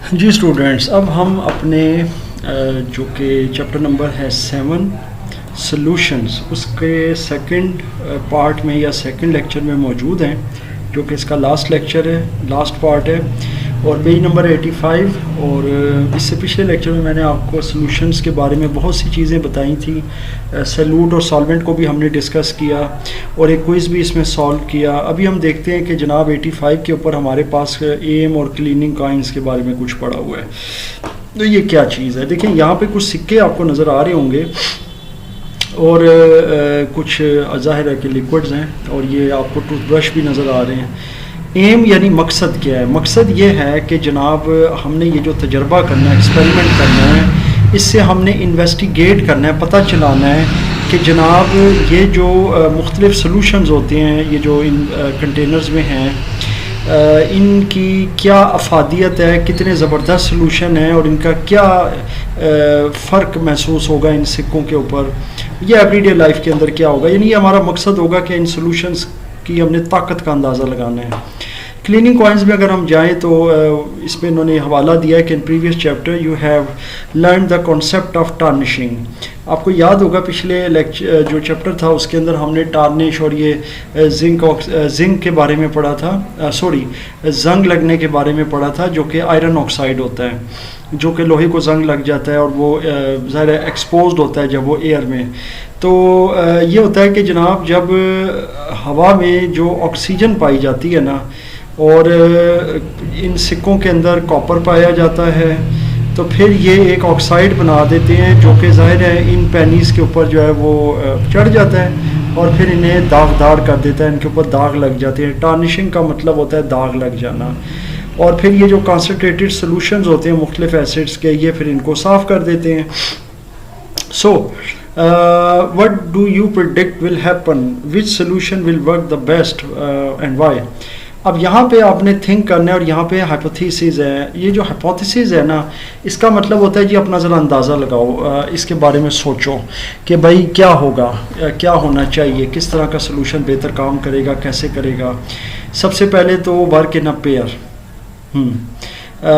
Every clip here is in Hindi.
जी स्टूडेंट्स, अब हम अपने जो कि चैप्टर नंबर है 7 सॉल्यूशंस, उसके सेकंड पार्ट में या सेकंड लेक्चर में मौजूद हैं, जो कि इसका लास्ट लेक्चर है, लास्ट पार्ट है और पेज नंबर 85। और इससे पिछले लेक्चर में मैंने आपको सॉल्यूशंस के बारे में बहुत सी चीज़ें बताई थी। सैल्यूट और सॉल्वेंट को भी हमने डिस्कस किया और एक क्विज़ भी इसमें सॉल्व किया। अभी हम देखते हैं कि जनाब 85 के ऊपर हमारे पास एम और क्लीनिंग कॉइन्स के बारे में कुछ पड़ा हुआ है। तो ये क्या चीज़ है? देखें, यहाँ पे कुछ सिक्के आपको नज़र आ रहे होंगे और कुछ ज़ाहिर है कि लिक्विड्स हैं और ये आपको टूथब्रश भी नज़र आ रहे हैं। एम यानी मकसद क्या है? मकसद ये है कि जनाब हमने ये जो तजर्बा करना है, एक्सपेरिमेंट करना है, इससे हमने इन्वेस्टिगेट करना है, पता चलाना है कि जनाब ये जो मुख्तलिफ सॉल्यूशंस होते हैं, ये जो इन कंटेनर्स में हैं, इनकी क्या अफादियत है, कितने ज़बरदस्त सॉल्यूशन है और इनका क्या फ़र्क महसूस होगा इन सिक्कों के ऊपर, या एवरीडे लाइफ के अंदर क्या होगा। यानी ये हमारा मकसद होगा कि इन सॉल्यूशंस की हमने ताकत का अंदाज़ा लगाना है। क्लीनिंग कॉइन्स में अगर हम जाएं तो इस पर इन्होंने हवाला दिया है कि in previous chapter you have learn the concept of tarnishing. आपको याद होगा पिछले लेक्चर जो चैप्टर था उसके अंदर हमने टार्निश और ये जिंक के बारे में पढ़ा था, जंग लगने के बारे में पढ़ा था, जो कि आयरन ऑक्साइड होता है, जो कि लोहे को जंग लग जाता है और वो ज़ाहिर एक्सपोज्ड होता है जब वो एयर में। तो ये होता है कि जनाब जब हवा में जो ऑक्सीजन पाई जाती है ना, और इन सिक्कों के अंदर कॉपर पाया जाता है, तो फिर ये एक ऑक्साइड बना देते हैं जो कि ज़ाहिर है इन पेनीज़ के ऊपर जो है वो चढ़ जाता है और फिर इन्हें दागदार कर देता है, इनके ऊपर दाग लग जाते हैं। टार्निशिंग का मतलब होता है दाग लग जाना। और फिर ये जो कॉन्सनट्रेटेड सॉल्यूशंस होते हैं मुख्तलिफ एसिड्स के, ये फिर इनको साफ़ कर देते हैं। सो what do you predict will happen, which solution will work the best and why? अब यहाँ पे आपने थिंक करना है और यहाँ पे हाइपोथेसिस है। ये जो हाइपोथेसिस है ना, इसका मतलब होता है जी अपना ज़रा अंदाज़ा लगाओ, इसके बारे में सोचो कि भाई क्या होगा, क्या होना चाहिए, किस तरह का सलूशन बेहतर काम करेगा, कैसे करेगा। सबसे पहले तो work in a pair.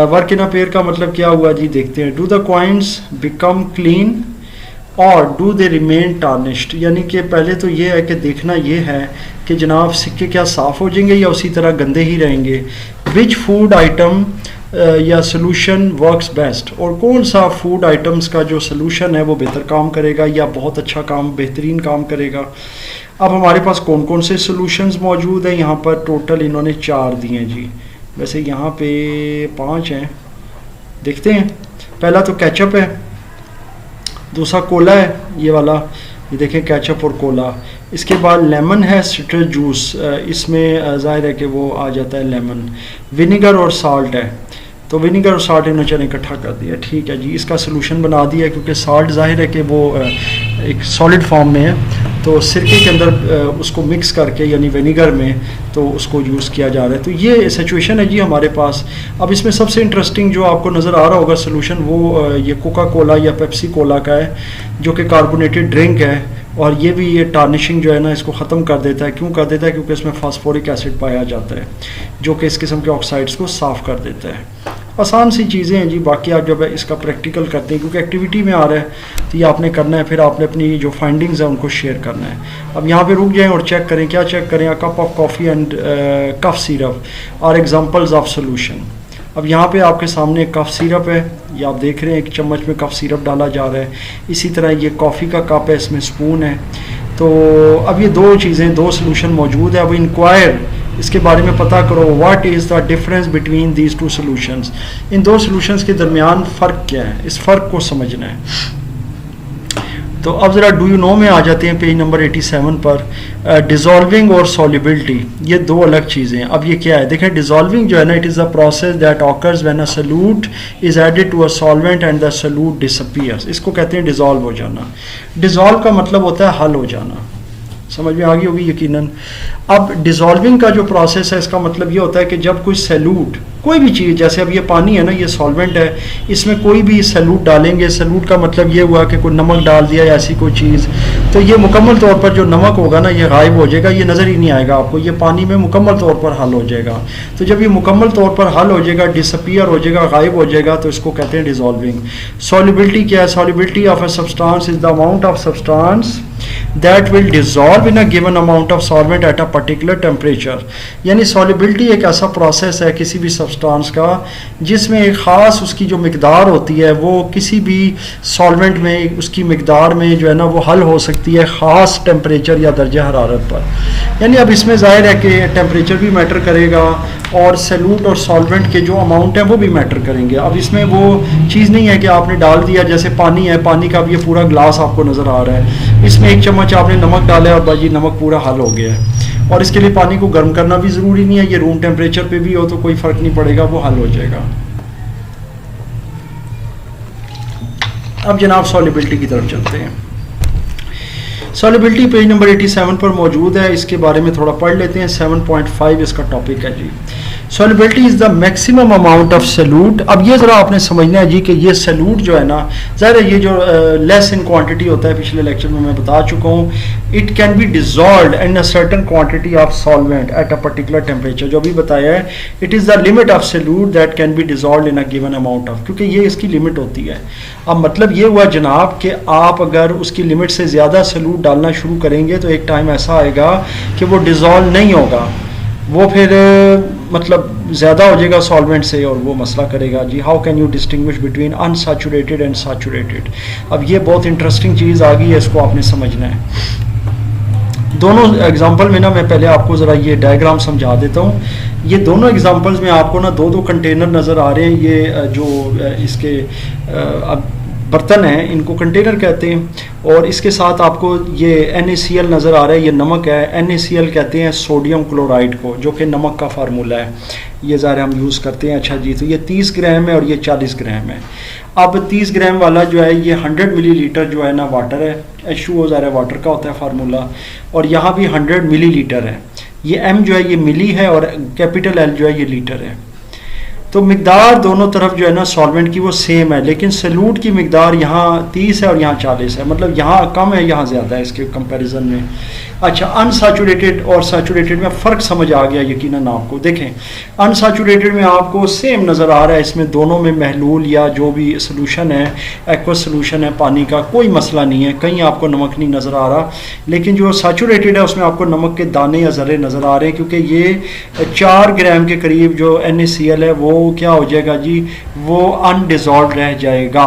Work in a pair का मतलब क्या हुआ जी, देखते हैं। Do the coins become clean और डू दे रिमेन टार्निश्ड। यानी कि पहले तो ये है कि देखना ये है कि जनाब सिक्के क्या साफ़ हो जाएंगे या उसी तरह गंदे ही रहेंगे। विच फूड आइटम या सॉल्यूशन वर्क्स बेस्ट, और कौन सा फूड आइटम्स का जो सॉल्यूशन है वो बेहतर काम करेगा या बहुत अच्छा काम, बेहतरीन काम करेगा। अब हमारे पास कौन कौन से सॉल्यूशंस मौजूद हैं? यहाँ पर टोटल इन्होंने 4 दिए हैं जी, वैसे यहाँ पे 5 हैं। देखते हैं। पहला तो केचप है, दूसरा कोला है, ये वाला, ये देखें केचप और कोला। इसके बाद लेमन है, सिट्रस जूस, इसमें ज़ाहिर है कि वो आ जाता है लेमन। विनीगर और साल्ट है, तो विनीगर और साल्ट इन्होंने चने इकट्ठा कर दिया, ठीक है जी, इसका सलूशन बना दिया, क्योंकि साल्ट ज़ाहिर है कि वो एक सॉलिड फॉर्म में है, तो सिरके के अंदर उसको मिक्स करके यानी विनीगर में तो उसको यूज़ किया जा रहा है। तो ये सिचुएशन है जी हमारे पास। अब इसमें सबसे इंटरेस्टिंग जो आपको नज़र आ रहा होगा सोल्यूशन, वो ये कोका कोला या पेप्सी कोला का है, जो कि कार्बोनेटेड ड्रिंक है, और ये भी ये टार्निशिंग जो है ना इसको ख़त्म कर देता है। क्यों कर देता है? क्योंकि इसमें फास्फोरिक एसिड पाया जाता है जो कि इस किस्म के ऑक्साइड्स को साफ़ कर देता है। आसान सी चीज़ें हैं जी। बाकी आप जब इसका प्रैक्टिकल करते हैं, क्योंकि एक्टिविटी में आ रहा है तो ये आपने करना है, फिर आपने अपनी जो फाइंडिंग्स हैं उनको शेयर करना है। अब यहाँ पे रुक जाएं और चेक करें। क्या चेक करें? A cup of coffee and cough syrup are examples of solution. अब यहाँ पे आपके सामने कफ सिरप है, ये आप देख रहे हैं, एक चम्मच में कफ सिरप डाला जा रहा है। इसी तरह ये कॉफ़ी का कप है, इसमें स्पून है। तो अब ये 2 चीज़ें, 2 सॉल्यूशन मौजूद है। अब इंक्वायर, इसके बारे में पता करो, what is the difference between these 2 solutions. In 2 solutions के दरमियान फ़र्क क्या है, इस फ़र्क को समझना है। तो अब ज़रा डू यू नो में आ जाते हैं, पेज नंबर 87 पर। डिज़ोल्विंग और सॉल्युबिलिटी, ये 2 अलग चीज़ें हैं। अब ये क्या है? देखें, डिज़ोल्विंग जो है ना, it is the process that occurs when a solute is added to a solvent and the solute disappears. इसको कहते हैं डिज़ोल्व हो जाना। डिज़ोल्व का मतलब होता है हल हो जाना। समझ में आ गई होगी यकीनन। अब डिज़ोल्विंग का जो प्रोसेस है, इसका मतलब ये होता है कि जब कोई सॉल्यूट कोई भी चीज़, जैसे अब ये पानी है ना, ये सॉल्वेंट है, इसमें कोई भी सैल्यूट डालेंगे, सैल्यूट का मतलब ये हुआ कि कोई नमक डाल दिया या ऐसी कोई चीज़, तो ये मुकम्मल तौर पर जो नमक होगा ना ये गायब हो जाएगा, ये नज़र ही नहीं आएगा आपको, ये पानी में मुकम्मल तौर पर हल हो जाएगा। तो जब ये मुकम्मल तौर पर हल हो जाएगा, डिसअपीयर हो जाएगा, गायब हो जाएगा, तो इसको कहते हैं डिज़ोल्विंग। सॉल्युबिलिटी क्या है? Solubility of a substance is the amount of substance that will dissolve in a given amount of solvent at a particular temperature। यानी solubility एक ऐसा प्रोसेस है किसी भी सब्सटेंस का जिसमें एक ख़ास उसकी जो मिकदार होती है वो किसी भी सॉल्वेंट में उसकी मिकदार में जो है ना वो हल हो सकती है ख़ास टेम्परेचर या दर्जा हरारत पर। यानी अब इसमें ज़ाहिर है कि टेम्परेचर भी मैटर करेगा और सैल्यूट और सॉल्वेंट के जो अमाउंट है वो भी मैटर करेंगे। अब इसमें वो चीज़ नहीं है कि आपने डाल दिया, जैसे पानी है, पानी का अब ये पूरा ग्लास आपको नज़र आ रहा है, इसमें 1 चम्मच आपने नमक डाला है और बाजी नमक पूरा हल हो गया है, और इसके लिए पानी को गर्म करना भी ज़रूरी नहीं है, ये रूम टेम्परेचर पे भी हो तो कोई फ़र्क नहीं पड़ेगा, वो हल हो जाएगा। अब जनाब सॉल्युबिलिटी की तरफ चलते हैं। सॉल्युबिलिटी पेज नंबर 87 पर मौजूद है, इसके बारे में थोड़ा पढ़ लेते हैं। 7.5 इसका टॉपिक है जी। Solubility is the maximum amount of solute. अब ये ज़रा आपने समझना है जी कि ये सैल्यूट जो है ना, ज़ाहिर है ये जो लेस इन क्वांटिटी होता है, पिछले लेक्चर में मैं बता चुका हूँ, it can be dissolved in a certain quantity of solvent at a particular temperature. जो अभी बताया है, it is the limit of salute that can be dissolved in a given amount of, क्योंकि ये इसकी लिमिट होती है। अब मतलब ये हुआ जनाब कि आप अगर उसकी लिमिट से ज़्यादा सैल्यूट डालना शुरू करेंगे तो एक टाइम ऐसा आएगा कि वो डिज़ोल्व नहीं होगा, वो फिर मतलब ज़्यादा हो जाएगा सॉल्वेंट से और वो मसला करेगा जी। How can you distinguish between unsaturated and saturated. अब ये बहुत इंटरेस्टिंग चीज़ आ गई है, इसको आपने समझना है। दोनों एग्जांपल में ना मैं पहले आपको ज़रा ये डायग्राम समझा देता हूँ। ये दोनों एग्जांपल्स में आपको ना दो कंटेनर नज़र आ रहे हैं। ये जो इसके अब बर्तन हैं इनको कंटेनर कहते हैं, और इसके साथ आपको ये NaCl नज़र आ रहा है, ये नमक है। NaCl कहते हैं सोडियम क्लोराइड को, जो कि नमक का फार्मूला है, ये ज़ाहिर हम यूज़ करते हैं। अच्छा जी, तो ये 30 ग्राम है और ये 40 ग्राम है। अब 30 ग्राम वाला जो है ये 100 मिलीलीटर जो है ना वाटर है, H2O ज़ाहिर वाटर का होता है फार्मूला, और यहाँ भी 100 मिलीलीटर है। ये M जो है ये मिली है और कैपिटल L जो है ये लीटर है। तो मिकदार दोनों तरफ जो है ना सॉल्वेंट की वो सेम है, लेकिन सैल्यूट की मिकदार यहाँ 30 है और यहाँ 40 है, मतलब यहाँ कम है यहाँ ज़्यादा है इसके कंपैरिजन में। अच्छा, अनसैचुरेटेड और सैचुरेटेड में फ़र्क समझ आ गया यकीनन आपको। देखें, अनसैचुरेटेड में आपको सेम नज़र आ रहा है, इसमें दोनों में महलूल या जो भी सोलूशन है, एक्वस सोलूशन है पानी का, कोई मसला नहीं है, कहीं आपको नमक नहीं नज़र आ रहा। लेकिन जो सैचुरेटेड है उसमें आपको नमक के दाने या ज़र्रे नज़र आ रहे हैं, क्योंकि ये 4 ग्राम के करीब जो NaCl है वो क्या हो जाएगा जी, वो अनडिज़ॉल्व रह जाएगा,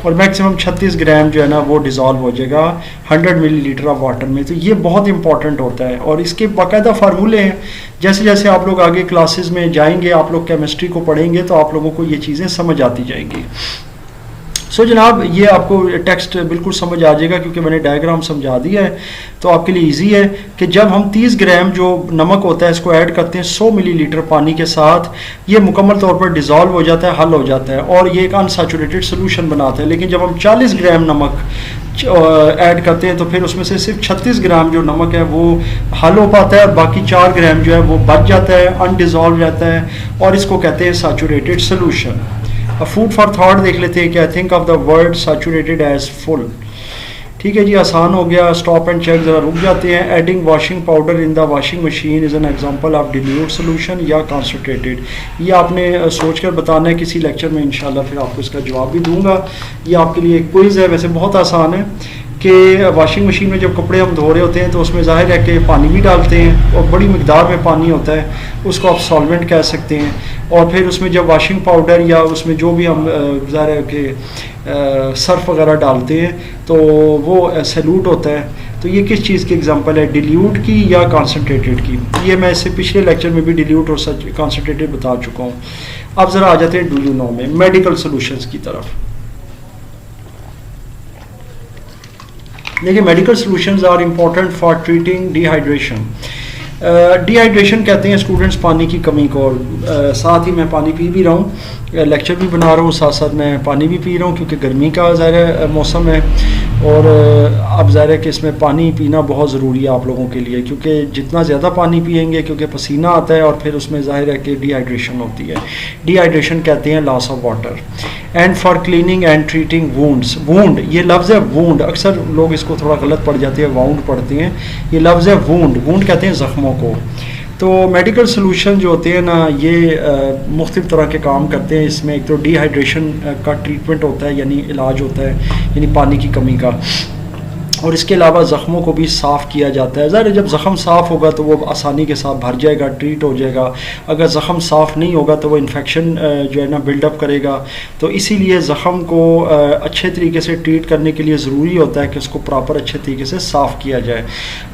और मैक्सिमम 36 ग्राम जो है ना वो डिज़ोल्व हो जाएगा 100 मिलीलीटर ऑफ वाटर में। तो ये बहुत इंपॉर्टेंट होता है, और इसके बाकायदा फार्मूले हैं। जैसे जैसे आप लोग आगे क्लासेस में जाएंगे, आप लोग केमिस्ट्री को पढ़ेंगे, तो आप लोगों को ये चीज़ें समझ आती जाएंगी। सो जनाब, ये आपको टेक्स्ट बिल्कुल समझ आ जाएगा क्योंकि मैंने डायग्राम समझा दिया है, तो आपके लिए इजी है कि जब हम 30 ग्राम जो नमक होता है इसको ऐड करते हैं 100 मिलीलीटर पानी के साथ, ये मुकम्मल तौर पर डिज़ोल्व हो जाता है, हल हो जाता है, और ये एक अनसैचुरेटेड सोल्यूशन बनाता है। लेकिन जब हम 40 ग्राम नमक ऐड करते हैं तो फिर उसमें से सिर्फ 36 ग्राम जो नमक है वो हल हो पाता है, और बाकी 4 ग्राम जो है वो बच जाता है, अनडिज़ोल्व रहता है, और इसको कहते हैं saturated solution. Food for thought देख लेते हैं क्या। Think of the word saturated as full. ठीक है जी, आसान हो गया। स्टॉप एंड चेक, ज़रा रुक जाते हैं। Adding washing powder in the washing machine is an example of dilute solution या कॉन्सनट्रेटेड। ये आपने सोच कर बताना है किसी लेक्चर में, इंशाल्लाह फिर आपको इसका जवाब भी दूंगा। ये आपके लिए एक क्विज़ है, वैसे बहुत आसान है कि वॉशिंग मशीन में जब कपड़े हम धो रहे होते हैं तो उसमें ज़ाहिर है कि पानी भी डालते हैं, और बड़ी मिकदार में पानी होता है, उसको आप सॉल्वेंट कह सकते हैं। और फिर उसमें जब वॉशिंग पाउडर या उसमें जो भी हम ज़ाहिर है कि सर्फ वगैरह डालते हैं तो वो सैल्यूट होता है। तो ये किस चीज़ की एग्जांपल है, डिल्यूट की या कॉन्सनट्रेटेड की। ये मैं इससे पिछले लेक्चर में भी डिल्यूट और कॉन्सनट्रेटेड बता चुका हूँ। अब ज़रा आ जाते हैं डू यू नो में, मेडिकल सोल्यूशंस की तरफ। देखिए, medical solutions are important for treating dehydration. Dehydration कहते हैं स्टूडेंट्स पानी की कमी को, और साथ ही मैं पानी पी भी रहा हूँ, लेक्चर भी बना रहा हूँ, साथ साथ मैं पानी भी पी रहा हूँ क्योंकि गर्मी का ज़ाहिर मौसम है। और अब ज़ाहिर है कि इसमें पानी पीना बहुत ज़रूरी है आप लोगों के लिए, क्योंकि जितना ज़्यादा पानी पिएंगे क्योंकि पसीना आता है और फिर उसमें ज़ाहिर है कि डिहाइड्रेशन होती है। डिहाइड्रेशन कहते हैं loss of water. And for cleaning and treating wounds, wound ये लफ्ज़ है वूंड, अक्सर लोग इसको थोड़ा गलत पढ़ जाते हैं, वाउंड पढ़ते हैं, ये लफ्ज़ है वूंड। वूंड कहते हैं ज़ख्मों को। तो मेडिकल सॉल्यूशन जो होते हैं ना ये मुख्तलिफ़ तरह के काम करते हैं। इसमें एक तो डिहाइड्रेशन का ट्रीटमेंट होता है, यानी इलाज होता है यानी पानी की कमी का, और इसके अलावा ज़ख्मों को भी साफ़ किया जाता है। ज़ाहिर जब ज़ख़म साफ़ होगा तो वो आसानी के साथ भर जाएगा, ट्रीट हो जाएगा। अगर ज़ख़म साफ़ नहीं होगा तो वो इन्फेक्शन जो है ना बिल्डअप करेगा। तो इसीलिए ज़ख़म को अच्छे तरीके से ट्रीट करने के लिए ज़रूरी होता है कि उसको प्रॉपर अच्छे तरीके से साफ़ किया जाए।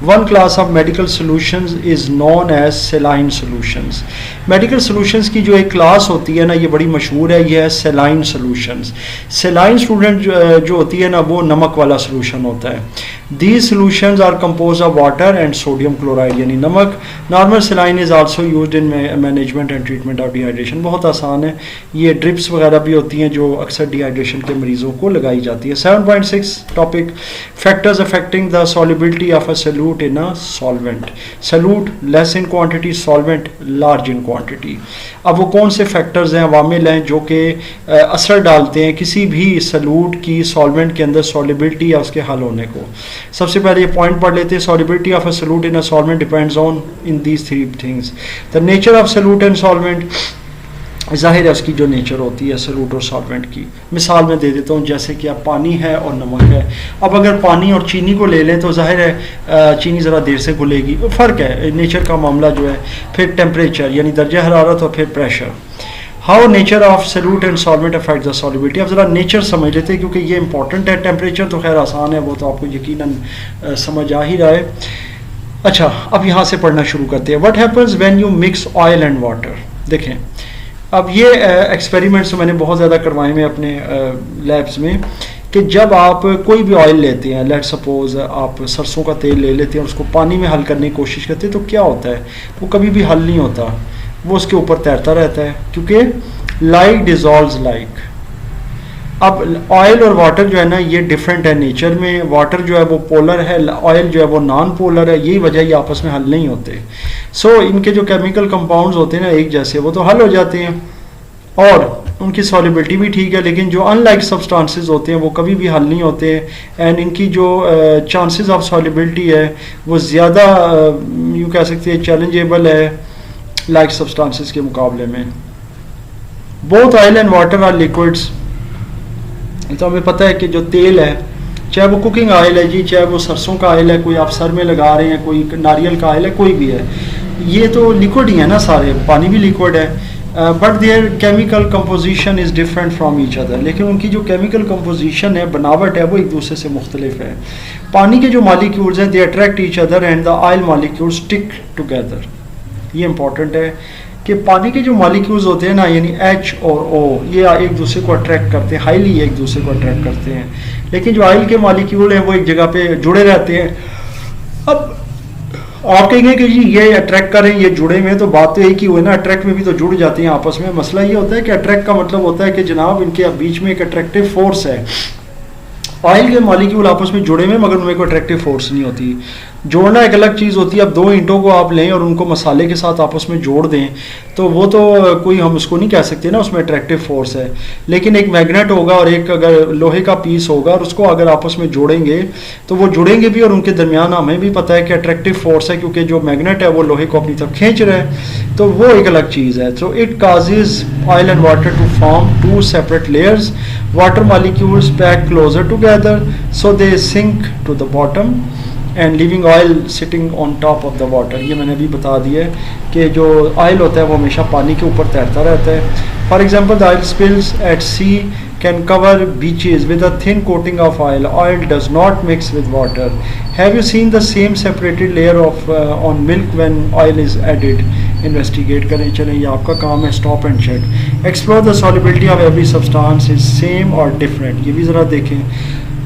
One class of medical solutions is known as saline solutions. Medical solutions की जो एक क्लास होती है ना ये बड़ी मशहूर है, ये है सेलाइन सॉल्यूशंस। सेलाइन स्टूडेंट जो होती है ना वो नमक वाला सॉल्यूशन होता है। These solutions are composed of water and sodium chloride यानी नमक। Normal saline is also used in management and treatment of dehydration। बहुत आसान है, ये ड्रिप्स वगैरह भी होती हैं जो अक्सर डिहाइड्रेशन के मरीजों को लगाई जाती है। 7.6 topic factors affecting the solubility of a solute in a solvent. Solute less in quantity, solvent large in quantity. अब वो कौन से फैक्टर्स हैं, अवामिल हैं जो कि असर डालते हैं किसी भी सॉल्यूट की सॉल्वेंट के अंदर सॉल्युबिलिटी या उसके हल होने को। सबसे पहले ये पॉइंट पढ़ लेते हैं। Solubility of a solute in a solvent depends on in these three things. The nature of solute and solvent, ज़ाहिर है उसकी जो नेचर होती है सॉल्यूट और सॉल्वेंट की। मिसाल मैं दे देता हूँ, जैसे कि अब पानी है और नमक है। अब अगर पानी और चीनी को ले लें तो ज़ाहिर है चीनी ज़रा देर से घुलेगी, फ़र्क है नेचर का मामला जो है। फिर टेम्परेचर यानी दर्जा हरारत और फिर pressure. How nature of solute and solvent affect the solubility. अब ज़रा नेचर समझ लेते हैं क्योंकि ये इंपॉर्टेंट है। टेम्परेचर तो खैर आसान है, वो तो आपको यकीनन समझ आ ही रहा है। अच्छा, अब यहाँ से पढ़ना शुरू करते हैं। What happens when you mix oil and water. देखें अब ये एक्सपेरिमेंट्स मैंने बहुत ज़्यादा करवाए हैं अपने लैब्स में, कि जब आप कोई भी ऑयल लेते हैं, लेट सपोज आप सरसों का तेल ले लेते हैं और उसको पानी में हल करने की कोशिश करते हैं, तो क्या होता है वो कभी भी हल नहीं होता, वो उसके ऊपर तैरता रहता है क्योंकि लाइक डिजॉल्व्स लाइक। अब ऑयल और वाटर जो है ना ये डिफरेंट है नेचर में। वाटर जो है वो पोलर है, ऑयल जो है वो नॉन पोलर है, यही वजह ये आपस में हल नहीं होते। सो इनके जो केमिकल कंपाउंड्स होते हैं ना एक जैसे, वो तो हल हो जाते हैं और उनकी सॉल्युबिलिटी भी ठीक है, लेकिन जो अनलाइक सब्सटेंसेस होते हैं वो कभी भी हल नहीं होते। एंड इनकी जो चांसेस ऑफ सॉल्युबिलिटी है वो ज़्यादा यूँ कह सकते हैं चैलेंजेबल है लाइक सब्सटेंसेस के मुकाबले में। Both oil and water are liquids. तो हमें पता है कि जो तेल है, चाहे वो कुकिंग ऑयल है जी, चाहे वो सरसों का ऑयल है, कोई आप सर में लगा रहे हैं, कोई नारियल का ऑयल है, कोई भी है, ये तो लिक्विड ही है ना सारे। पानी भी लिक्विड है, but there chemical composition is different from each other. लेकिन उनकी जो केमिकल कंपोजिशन है, बनावट है, वो एक दूसरे से मुख्तलिफ है। पानी के जो मालिक्यूल्स हैं they attract each other and the oil molecules stick together. ये इंपॉर्टेंट है कि पानी के जो मॉलिक्यूल्स होते हैं ना, यानी H और O, ये एक दूसरे को अट्रैक्ट करते हैं, हाईली एक दूसरे को अट्रैक्ट करते हैं। लेकिन जो ऑयल के मॉलिक्यूल हैं वो एक जगह पे जुड़े रहते हैं। अब आप कहेंगे कि जी ये अट्रैक्ट करें, ये जुड़े हुए हैं, तो बात तो एक ही हुई ना, अट्रैक्ट में भी तो जुड़ जाते हैं आपस में। मसला ये होता है कि अट्रैक्ट का मतलब होता है कि जनाब इनके बीच में एक अट्रैक्टिव फोर्स है। ऑयल के मॉलिक्यूल आपस में जुड़े हुए मगर उनमें कोई अट्रैक्टिव फोर्स नहीं होती। जोड़ना एक अलग चीज़ होती है। अब दो ईंटों को आप लें और उनको मसाले के साथ आपस में जोड़ दें तो वो तो कोई हम उसको नहीं कह सकते ना उसमें अट्रैक्टिव फोर्स है। लेकिन एक मैग्नेट होगा और एक अगर लोहे का पीस होगा और उसको अगर आपस में जोड़ेंगे तो वो जुड़ेंगे भी और उनके दरमियान हमें भी पता है कि अट्रैक्टिव फोर्स है, क्योंकि जो मैग्नेट है वो लोहे को अपनी तरफ खींच रहा है, तो वो एक अलग चीज़ है। So it causes oil and water to form two separate layers. Water molecules pack closer together so they sink to the bottom and living oil sitting on top of the water. ये मैंने अभी बता दिया है कि जो ऑयल होता है वो हमेशा पानी के ऊपर तैरता रहता है। For example the oil spills at sea can cover beaches with a thin coating of oil. Oil does not mix with water. Have you seen the same separated layer of on milk when oil is added. Investigate करें, चलें ये आपका काम है। Stop and check. Explore the solubility of every substance is same और डिफरेंट। ये भी ज़रा देखें।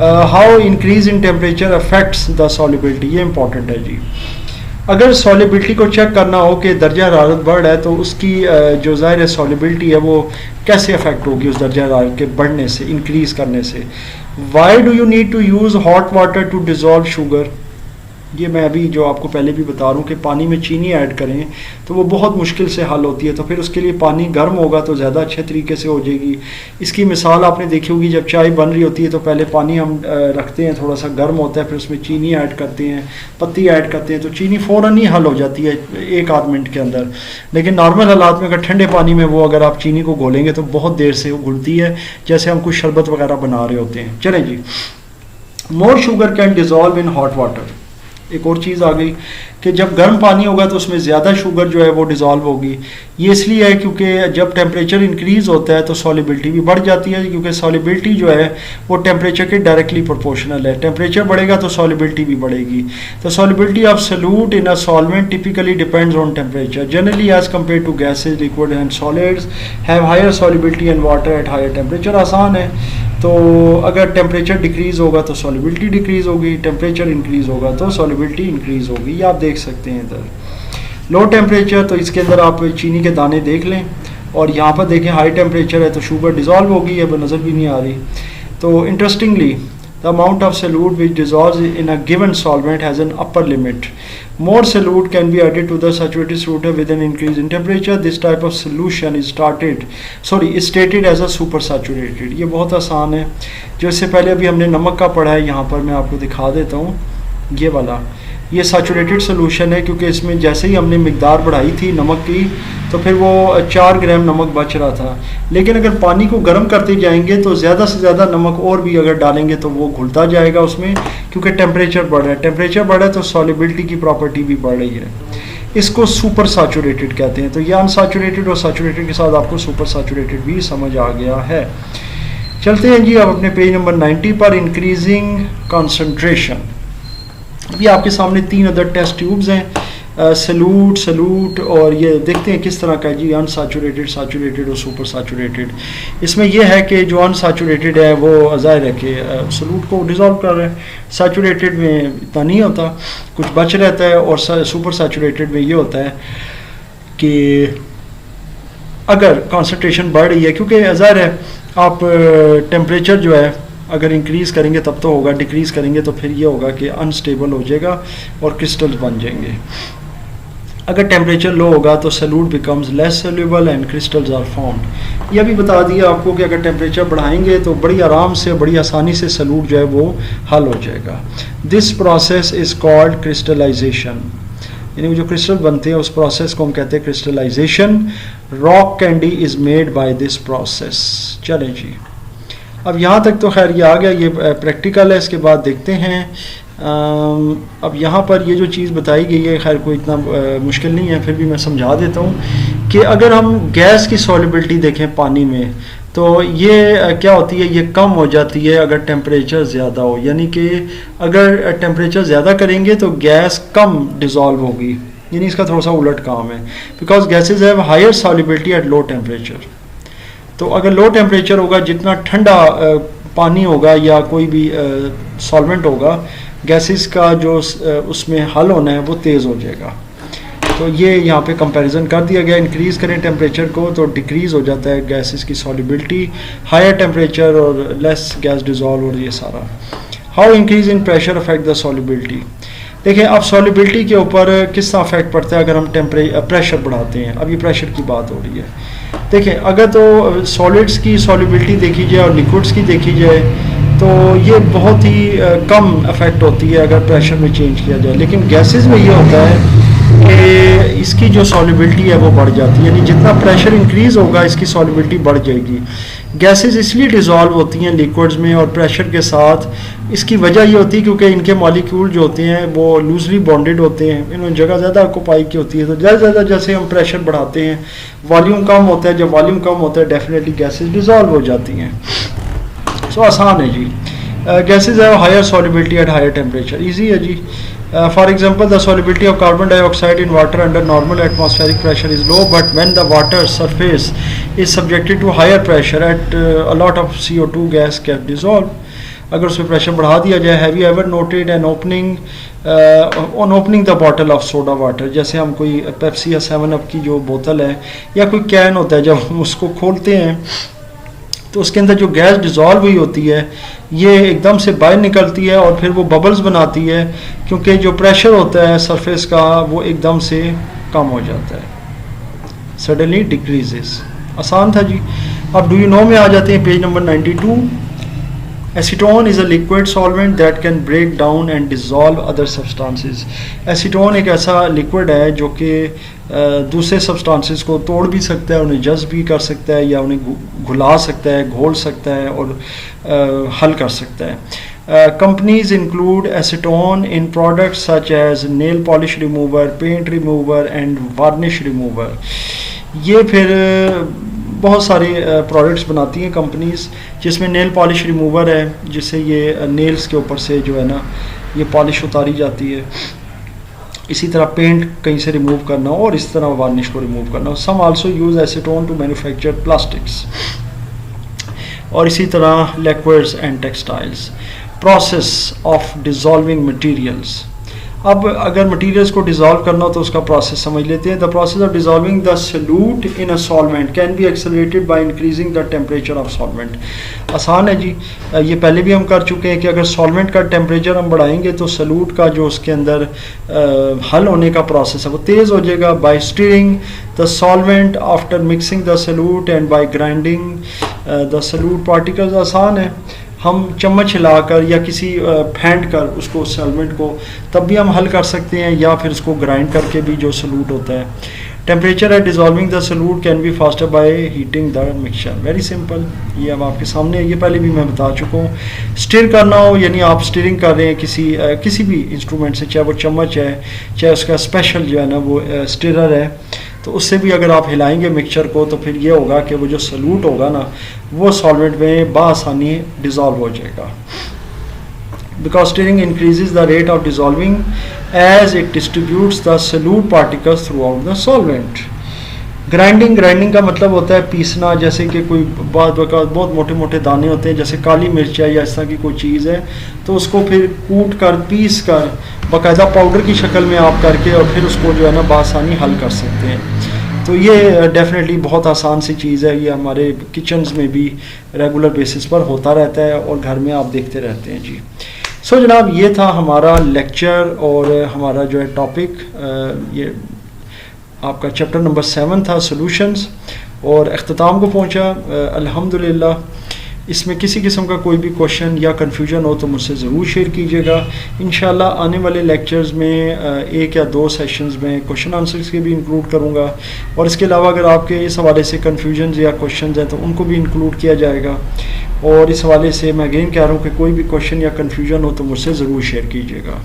How increase in temperature affects the solubility, ये इंपॉर्टेंट है जी। अगर सॉलिबिलिटी को चेक करना हो कि दर्जा हरारत बढ़ है तो उसकी जो ज़ाहिर है सॉलिबिलिटी है वो कैसे अफेक्ट होगी उस दर्जा हरारत के बढ़ने से, इंक्रीज़ करने से। Why do you need to use hot water to dissolve sugar? ये मैं अभी जो आपको पहले भी बता रहा हूँ कि पानी में चीनी ऐड करें तो वो बहुत मुश्किल से हल होती है, तो फिर उसके लिए पानी गर्म होगा तो ज़्यादा अच्छे तरीके से हो जाएगी। इसकी मिसाल आपने देखी होगी, जब चाय बन रही होती है तो पहले पानी हम रखते हैं, थोड़ा सा गर्म होता है, फिर उसमें चीनी ऐड करते हैं, पत्ती ऐड करते हैं, तो चीनी फ़ौरन ही हल हो जाती है 1 आध मिनट के अंदर। लेकिन नॉर्मल हालात में अगर ठंडे पानी में वो अगर आप चीनी को घोलेंगे तो बहुत देर से वो घुलती है, जैसे हम कुछ शरबत वगैरह बना रहे होते हैं। चलें जी, more sugar can dissolve in hot water. एक और चीज़ आ गई कि जब गर्म पानी होगा तो उसमें ज़्यादा शुगर जो है वो डिज़ोल्व होगी। ये इसलिए है क्योंकि जब टेम्परेचर इंक्रीज़ होता है तो सॉलिबिलिटी भी बढ़ जाती है, क्योंकि सॉलिबिलिटी जो है वो टेम्परेचर के डायरेक्टली प्रोपोर्शनल है। टेम्परेचर बढ़ेगा तो सॉलिबिलिटी भी बढ़ेगी। तो solubility of solute in a solvent typically depends on temperature. Generally as compare to gases, liquid and solids have higher solubility and water at higher temperature. आसान है, तो अगर टेम्परेचर डिक्रीज़ होगा तो सॉलिबिलिटी डिक्रीज़ होगी, टेम्परेचर इंक्रीज़ होगा तो सॉलिबिलिटी इंक्रीज़ होगी। ये आप देख सकते हैं इधर लो टेम्परेचर, तो इसके अंदर आप चीनी के दाने देख लें, और यहाँ पर देखें हाई टेम्परेचर है तो शुगर डिज़ोल्व होगी, अब नज़र भी नहीं आ रही। तो interestingly the amount of solute which dissolves in a given solvent has an upper limit. More solute can be added to the saturated solution with an increase in temperature. This type of solution is stated as a supersaturated. ये बहुत आसान है। जो इससे पहले अभी हमने नमक का पढ़ा है, यहाँ पर मैं आपको दिखा देता हूँ। ये वाला ये सैचुरेटेड सोल्यूशन है, क्योंकि इसमें जैसे ही हमने मिकदार बढ़ाई थी नमक की तो फिर वो 4 ग्राम नमक बच रहा था। लेकिन अगर पानी को गर्म करते जाएंगे तो ज़्यादा से ज़्यादा नमक और भी अगर डालेंगे तो वो घुलता जाएगा उसमें, क्योंकि टेम्परेचर बढ़ रहा है। टेम्परेचर बढ़ रहा है तो सॉलिबिलिटी की प्रॉपर्टी भी बढ़ रही है। इसको सुपर सैचुरेटेड कहते हैं। तो ये अनसैचुरेटेड और सैचुरेटेड के साथ आपको सुपर सैचुरेटेड भी समझ आ गया है। चलते हैं जी अब अपने पेज नंबर 90 पर, इंक्रीजिंग कॉन्सेंट्रेशन। अभी आपके सामने 3 अदर टेस्ट ट्यूब्स हैं, सलूट और ये देखते हैं किस तरह का है जी, अनसैचुरेटेड, सैचुरेटेड और सुपर सैचुरेटेड। इसमें यह है कि जो अनसैचुरेटेड है वो ज़ाहिर है कि सलूट को डिज़ोल्व कर रहे हैं, सैचुरेटेड में इतना नहीं होता, कुछ बच रहता है, और सुपर सैचुरेटेड में ये होता है कि अगर कॉन्सेंट्रेशन बढ़ रही है, क्योंकि ज़ाहिर है आप टेम्परेचर जो है अगर इंक्रीज़ करेंगे तब तो होगा, डिक्रीज़ करेंगे तो फिर ये होगा कि अनस्टेबल हो जाएगा और क्रिस्टल्स बन जाएंगे। अगर टेम्परेचर लो होगा तो solute becomes less soluble and crystals are formed. यह भी बता दिया आपको कि अगर टेम्परेचर बढ़ाएंगे तो बड़ी आराम से, बड़ी आसानी से सॉल्यूट जो है वो हल हो जाएगा। This process is called crystallization, यानी जो क्रिस्टल बनते हैं उस प्रोसेस को हम कहते हैं crystallization. Rock candy is made by this process. चलें जी, अब यहाँ तक तो खैर ये आ गया, ये प्रैक्टिकल है। इसके बाद देखते हैं अब यहाँ पर ये जो चीज़ बताई गई है, खैर कोई इतना मुश्किल नहीं है, फिर भी मैं समझा देता हूँ कि अगर हम गैस की सॉलिबिलिटी देखें पानी में तो ये क्या होती है, ये कम हो जाती है अगर टेम्परेचर ज़्यादा हो। यानी कि अगर टेम्परेचर ज़्यादा करेंगे तो गैस कम डिज़ोल्व होगी, यानी इसका थोड़ा सा उलट काम है। Because gases have higher solubility at low temperature. तो अगर लो टेम्परेचर होगा, जितना ठंडा पानी होगा या कोई भी सॉल्वेंट होगा, गैसेस का जो उसमें हल होना है वो तेज़ हो जाएगा। तो ये यहाँ पे कंपैरिजन कर दिया गया। इंक्रीज़ करें टेम्परेचर को तो डिक्रीज़ हो जाता है गैसेस की सॉलिबिलिटी, हायर टेम्परेचर और लेस गैस डिज़ोल्व, और ये सारा। How increase in pressure affect the solubility. देखिए अब सॉलिबिलिटी के ऊपर किस तरह अफेक्ट पड़ता है अगर हम प्रेशर बढ़ाते हैं। अब ये प्रेशर की बात हो रही है। देखिए अगर तो सॉलिड्स की सॉलिबिलिटी देखी जाए और लिक्विड्स की देखी जाए तो ये बहुत ही कम अफेक्ट होती है अगर प्रेशर में चेंज किया जाए। लेकिन गैसेस में ये होता है कि इसकी जो सॉलिबिलिटी है वो बढ़ जाती है, यानी जितना प्रेशर इंक्रीज़ होगा इसकी सॉलिबिलिटी बढ़ जाएगी। गैसेस इसलिए डिज़ोल्व होती हैं लिक्विड्स में और प्रेशर के साथ, इसकी वजह ये होती है क्योंकि इनके मॉलिक्यूल जो होते हैं वो लूजली बॉन्डेड होते हैं, इन्होंने जगह ज़्यादा ऑक्यूपाई की होती है। तो ज़्यादा जैसे हम प्रेशर बढ़ाते हैं वॉल्यूम कम होता है, जब वॉल्यूम कम होता है डेफिनेटली गैसेस डिज़ोल्व हो जाती हैं। सो आसान है जी। Gases have higher solubility at higher temperature, easy है जी। For example the solubility of carbon dioxide in water under normal atmospheric pressure is low, but when the water surface is subjected to higher pressure at a lot of CO2 gas get dissolve. अगर उसमें प्रेशर बढ़ा दिया जाए, have you ever noted an opening on opening the bottle of soda water, जैसे हम कोई पेप्सी या 7 अप की जो बोतल है या कोई कैन होता है, जब हम उसको खोलते हैं तो उसके अंदर जो गैस डिज़ोल्व हुई होती है ये एकदम से बाहर निकलती है और फिर वो बबल्स बनाती है, क्योंकि जो प्रेशर होता है सरफेस का वो एकदम से कम हो जाता है, सडनली डिक्रीजेस। आसान था जी। अब डू यू नो में आ जाते हैं, page number 92। Acetone is a liquid solvent that can break down and dissolve other substances. Acetone एक ऐसा लिक्विड है जो कि दूसरे सब्सटेंसेस को तोड़ भी सकता है, उन्हें जज़्ब भी कर सकता है या उन्हें घुला सकता है, घोल सकता है और हल कर सकता है। Companies include acetone in products such as nail polish remover, paint remover and varnish remover। ये फिर बहुत सारे प्रोडक्ट्स बनाती हैं कंपनीज, जिसमें नेल पॉलिश रिमूवर है, जिससे ये नेल्स के ऊपर से जो है ना ये पॉलिश उतारी जाती है। इसी तरह पेंट कहीं से रिमूव करना और इस तरह वार्निश को रिमूव करना। Some also use acetone to manufacture plastics. और इसी तरह liquids and textiles. Process of dissolving materials. अब अगर मटीरियल्स को डिज़ोल्व करना हो तो उसका प्रोसेस समझ लेते हैं। The process of dissolving the solute in a solvent can be accelerated by increasing the temperature of solvent. आसान है जी, ये पहले भी हम कर चुके हैं कि अगर सॉल्वेंट का टेम्परेचर हम बढ़ाएंगे तो सॉल्यूट का जो उसके अंदर हल होने का प्रोसेस है वो तेज़ हो जाएगा। By stirring the solvent after mixing the solute and by grinding the solute particles. आसान है, हम चम्मच हिलाकर या किसी फेंट कर उसको सॉल्वेंट को तब भी हम हल कर सकते हैं, या फिर उसको ग्राइंड करके भी जो सॉल्यूट होता है। Temperature at dissolving the solute can be faster by heating the mixture. Very simple, ये अब आपके सामने है, ये पहले भी मैं बता चुका हूँ। स्टिर करना हो यानी आप स्टीयरिंग कर रहे हैं किसी भी इंस्ट्रूमेंट से, चाहे वो चम्मच है चाहे उसका स्पेशल जो है ना वो स्टिरर है, तो उससे भी अगर आप हिलाएंगे मिक्सचर को तो फिर ये होगा कि वो जो सॉल्यूट होगा ना वो सॉल्वेंट में बआसानी डिज़ोल्व हो जाएगा। Because stirring increases the rate of dissolving as it distributes the solute particles throughout the solvent. Grinding का मतलब होता है पीसना, जैसे कि कोई बहुत मोटे मोटे दाने होते हैं, जैसे काली मिर्च है या इस तरह की कोई चीज़ है, तो उसको फिर कूट कर पीस कर बाकायदा पाउडर की शक्ल में आप करके और फिर उसको जो है ना बआसानी हल कर सकते हैं। तो ये डेफिनेटली बहुत आसान सी चीज़ है, ये हमारे किचन्स में भी रेगुलर बेसिस पर होता रहता है और घर में आप देखते रहते हैं जी। सो जनाब, ये था हमारा लेक्चर और हमारा जो है टॉपिक, ये आपका चैप्टर नंबर 7 था सॉल्यूशंस, और अख्ताम को पहुंचा अल्हम्दुलिल्लाह। इसमें किसी किस्म का कोई भी क्वेश्चन या कन्फ्यूजन हो तो मुझसे ज़रूर शेयर कीजिएगा। इंशाल्लाह आने वाले लेक्चर्स में 1 या 2 सेशंस में क्वेश्चन आंसर्स के भी इंक्लूड करूँगा, और इसके अलावा अगर आपके इस हवाले से कन्फ्यूजन या क्वेश्चन हैं तो उनको भी इंक्लूड किया जाएगा। और इस हवाले से मैं अगेन कह रहा हूँ कि कोई भी क्वेश्चन या कन्फ्यूजन हो तो मुझसे ज़रूर शेयर कीजिएगा।